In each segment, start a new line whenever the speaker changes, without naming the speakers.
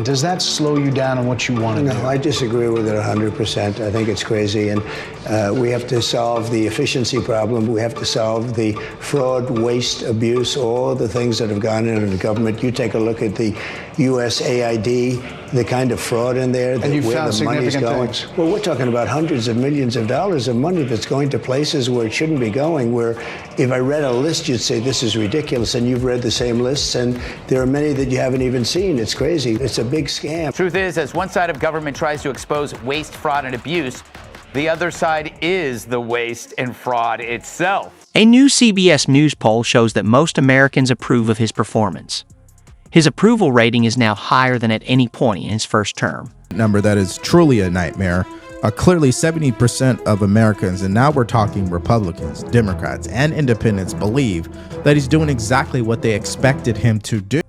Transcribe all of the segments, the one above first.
Does that slow you down on what you want to do?
No, I disagree with it 100%. I think it's crazy, and we have to solve the efficiency problem. We have to solve the fraud, waste, abuse, all the things that have gone into the government. You take a look at the USAID, the kind of fraud in there,
and you found
the money's going.
things.
Well, we're talking about hundreds of millions of dollars of money that's going to places where it shouldn't be going, where if I read a list, you'd say this is ridiculous, and you've read the same lists, and there are many that you haven't even seen. It's crazy. It's a big scam.
Truth is, as one side of government tries to expose waste, fraud, and abuse, the other side is the waste and fraud itself.
A new CBS News poll shows that most Americans approve of his performance. His approval rating is now higher than at any point in his first term.
Number that is truly a nightmare. Clearly 70% of Americans, and now we're talking Republicans, Democrats, and independents, believe that he's doing exactly what they expected him to do.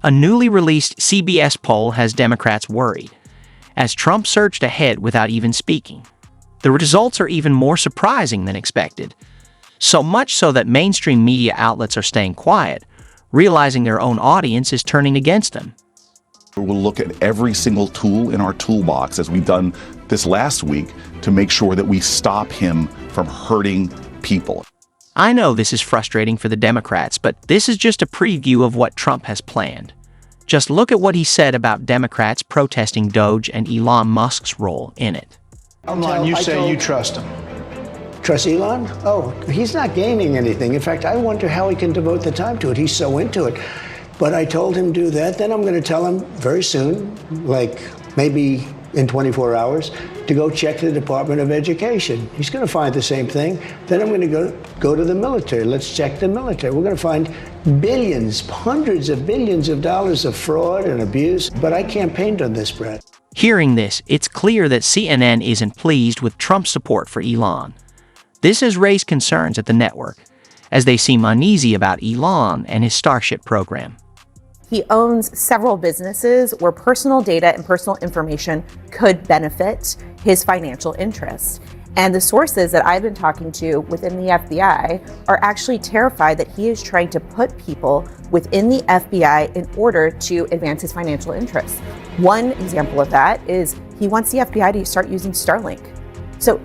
A newly released CBS poll has Democrats worried, as Trump surged ahead without even speaking. The results are even more surprising than expected, so much so that mainstream media outlets are staying quiet, realizing their own audience is turning against them.
We'll look at every single tool in our toolbox, as we've done this last week, to make sure that we stop him from hurting people.
I know this is frustrating for the Democrats, but this is just a preview of what Trump has planned. Just look at what he said about Democrats protesting Doge and Elon Musk's role in it.
You say you trust him.
Trust Elon? Oh, he's not gaining anything. In fact, I wonder how he can devote the time to it. He's so into it. But I told him do that. Then I'm going to tell him very soon, like maybe in 24 hours, to go check the Department of Education. He's going to find the same thing. Then I'm going to go to the military. Let's check the military. We're going to find billions, hundreds of billions of dollars of fraud and abuse. But I campaigned on this, Brett.
Hearing this, it's clear that CNN isn't pleased with Trump's support for Elon. This has raised concerns at the network, as they seem uneasy about Elon and his Starship program.
He owns several businesses where personal data and personal information could benefit his financial interests. And the sources that I've been talking to within the FBI are actually terrified that he is trying to put people within the FBI in order to advance his financial interests. One example of that is he wants the FBI to start using Starlink. So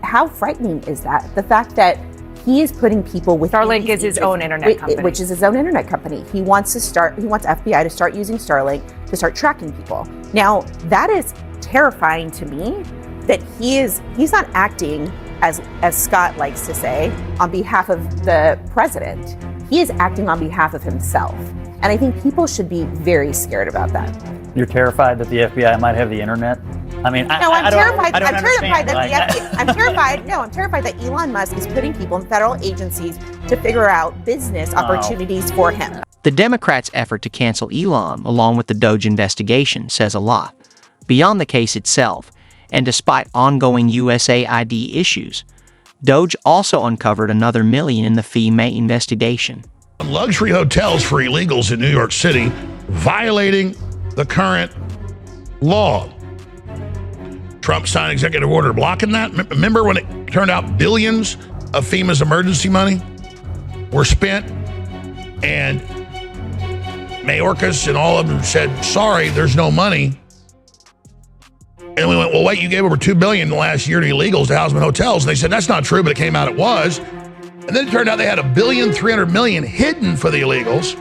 how frightening is that? The fact that he is putting people with
Starlink is his own internet company.
Which is his own internet company. He wants FBI to start using Starlink to start tracking people. Now, that is terrifying to me, that he's not acting, as Scott likes to say, on behalf of the president. He is acting on behalf of himself. And I think people should be very scared about that.
You're terrified that the FBI might have the internet? I mean,
I'm terrified that Elon Musk is putting people in federal agencies to figure out business opportunities for him.
The Democrats' effort to cancel Elon, along with the Doge investigation, says a lot. Beyond the case itself, and despite ongoing USAID issues, Doge also uncovered another million in the FEMA investigation.
Luxury hotels for illegals in New York City, violating the current law. Trump signed executive order blocking that. Remember when it turned out billions of FEMA's emergency money were spent, and Mayorkas and all of them said, sorry, there's no money. And we went, well, wait, you gave over $2 billion in the last year to illegals to house them in hotels. And they said, that's not true, but it came out it was. And then it turned out they had $1.3 billion hidden for the illegals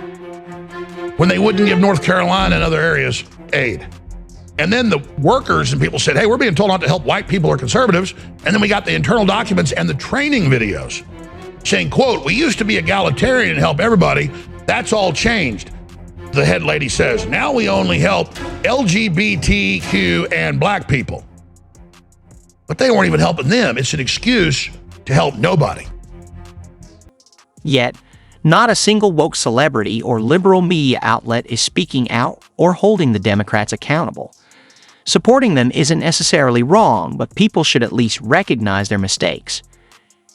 when they wouldn't give North Carolina and other areas aid. And then the workers and people said, hey, we're being told not to help white people or conservatives. And then we got the internal documents and the training videos saying, quote, we used to be egalitarian and help everybody. That's all changed. The head lady says, now we only help LGBTQ and black people. But they weren't even helping them. It's an excuse to help nobody.
Yet, not a single woke celebrity or liberal media outlet is speaking out or holding the Democrats accountable. Supporting them isn't necessarily wrong, but people should at least recognize their mistakes.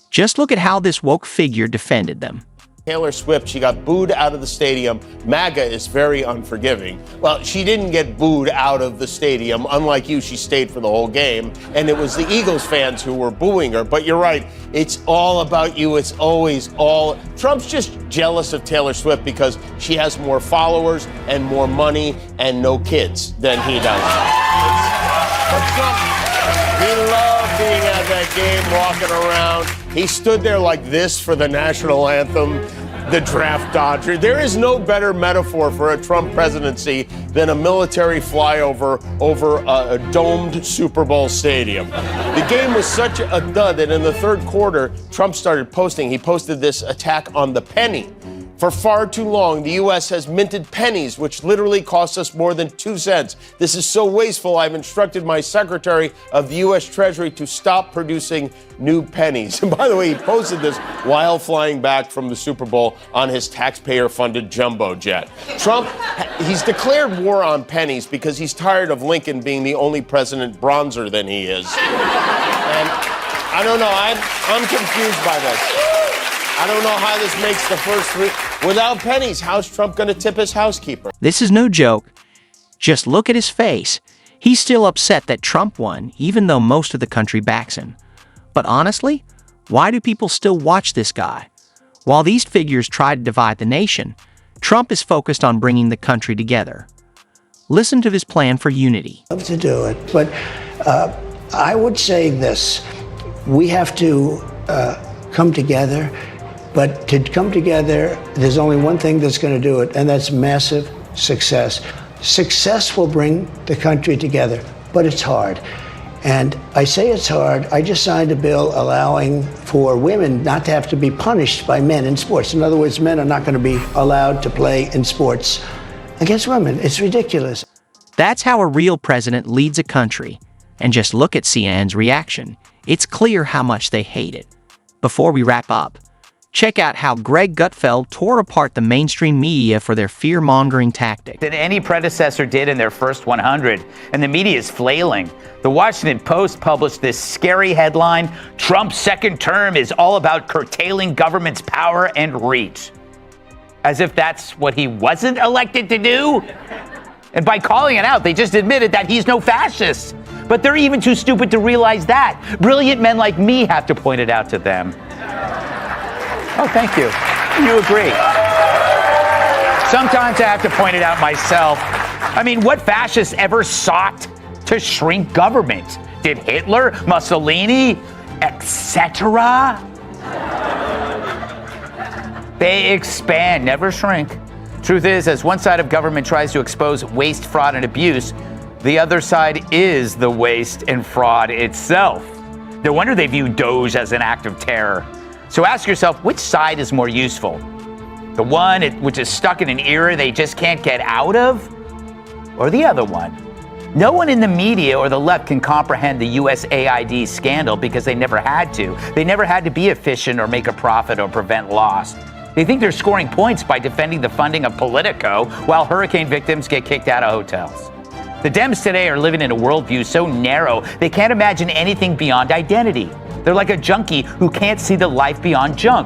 Just look at how this woke figure defended them.
Taylor Swift, she got booed out of the stadium. MAGA is very unforgiving. Well, she didn't get booed out of the stadium. Unlike you, she stayed for the whole game. And it was the Eagles fans who were booing her. But you're right, it's all about you. It's always all. Trump's just jealous of Taylor Swift because she has more followers and more money and no kids than he does. But Trump, he loved being at that game, walking around. He stood there like this for the national anthem, the draft dodger. There is no better metaphor for a Trump presidency than a military flyover over a domed Super Bowl stadium. The game was such a dud that in the third quarter, Trump started posting. He posted this attack on the penny. For far too long, the U.S. has minted pennies, which literally cost us more than 2 cents. This is so wasteful, I've instructed my Secretary of the U.S. Treasury to stop producing new pennies. And by the way, he posted this while flying back from the Super Bowl on his taxpayer-funded jumbo jet. Trump, he's declared war on pennies because he's tired of Lincoln being the only president bronzer than he is. And I don't know, I'm confused by this. I don't know how this makes the first three. Without pennies, how's Trump going to tip his housekeeper?
This is no joke. Just look at his face. He's still upset that Trump won, even though most of the country backs him. But honestly, why do people still watch this guy? While these figures try to divide the nation, Trump is focused on bringing the country together. Listen to his plan for unity.
I'd love to do it, but I would say this. We have to come together. But to come together, there's only one thing that's going to do it, and that's massive success. Success will bring the country together, but it's hard. And I say it's hard. I just signed a bill allowing for women not to have to be punished by men in sports. In other words, men are not going to be allowed to play in sports against women. It's ridiculous.
That's how a real president leads a country. And just look at CNN's reaction. It's clear how much they hate it. Before we wrap up, check out how Greg Gutfeld tore apart the mainstream media for their fear-mongering tactic.
That any predecessor did in their first 100, and the media is flailing. The Washington Post published this scary headline, Trump's second term is all about curtailing government's power and reach. As if that's what he wasn't elected to do? And by calling it out, they just admitted that he's no fascist. But they're even too stupid to realize that. Brilliant men like me have to point it out to them. Oh, thank you. You agree. Sometimes I have to point it out myself. I mean, what fascists ever sought to shrink government? Did Hitler, Mussolini, etc.? They expand, never shrink. Truth is, as one side of government tries to expose waste, fraud, and abuse, the other side is the waste and fraud itself. No wonder they view Doge as an act of terror. So ask yourself, which side is more useful? The one which is stuck in an era they just can't get out of? Or the other one? No one in the media or the left can comprehend the USAID scandal because they never had to. They never had to be efficient or make a profit or prevent loss. They think they're scoring points by defending the funding of Politico while hurricane victims get kicked out of hotels. The Dems today are living in a worldview so narrow they can't imagine anything beyond identity. They're like a junkie who can't see the life beyond junk.